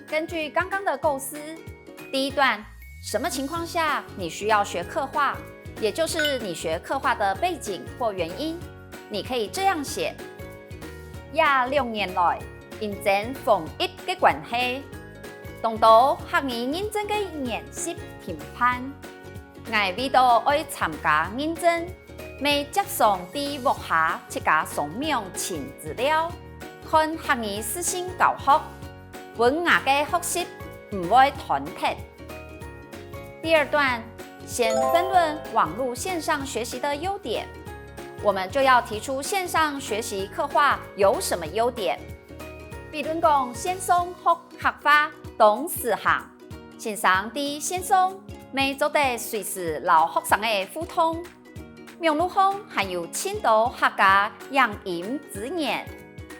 根据刚刚的构思，第一段，什么情况下你需要学刻画，也就是你学刻画的背景或原因，你可以这样写：26年来，因真防疫的关系，当到学员认真的研习评判，我为了要参加认证，要接送伫幕下7家松明请资料，看学员私信教学，本我的学习不会团体。第二段，先分论网络线上学习的优点，我们就要提出线上学习刻画有什么优点。比如讲，线上学刻画同4项，线上伫线上每做得随时留学生的互动，网络上还有青岛客家养音资源，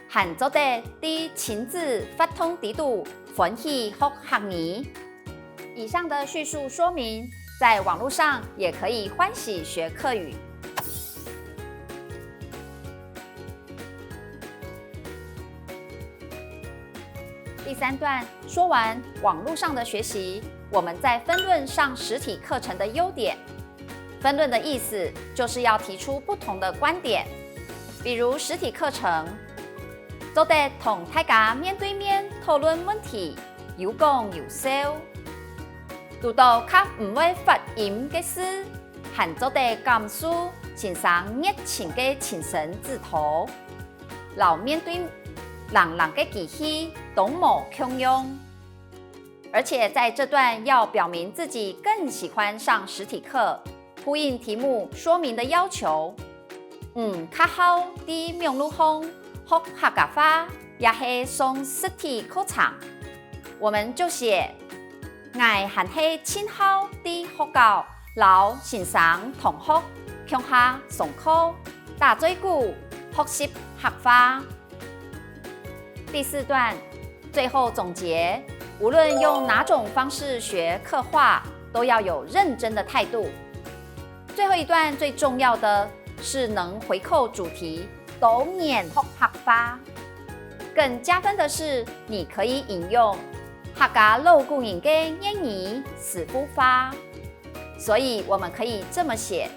还做得伫亲自发通地度欢喜学学员。以上的叙述说明，在网络上也可以欢喜学客语。第三段说完网络上的学习，我们再分论上实体课程的优点。分论的意思就是要提出不同的观点，比如实体课程，做得同大家面对面讨论问题，有讲有笑，遇到较唔会发音嘅事，还做得感受欣赏热情嘅精神指导，老面对人嘅机器都冇共用。而且在这段要表明自己更喜欢上实体课，呼应题目说明的要求。较好伫网络上学客家话，也是上实体课程。我们就写我还是亲好伫学校留先生同学共下上课，打嘴鼓学习客话。第四段最后总结，无论用哪种方式学刻画，都要有认真的态度。最后一段最重要的是能回扣主题，都研学客话。更加分的是，你可以引用客家老古人的谚语词不法，所以我们可以这么写：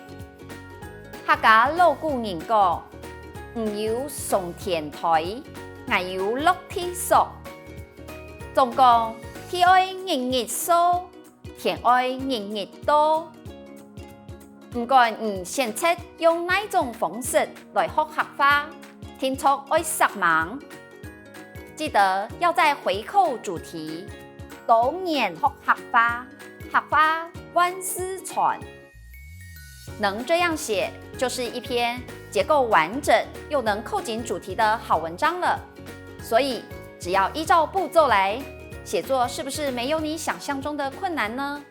客家老古人讲，唔有上天台，我有落地索。总讲天爱人日少，天爱人日多。唔管你选择用哪种方式来学客话，听出爱色盲。记得要在回扣主题，都研学客话，客话万事传。能这样写，就是一篇结构完整又能扣紧主题的好文章了。所以，只要依照步骤来，写作是不是没有你想象中的困难呢？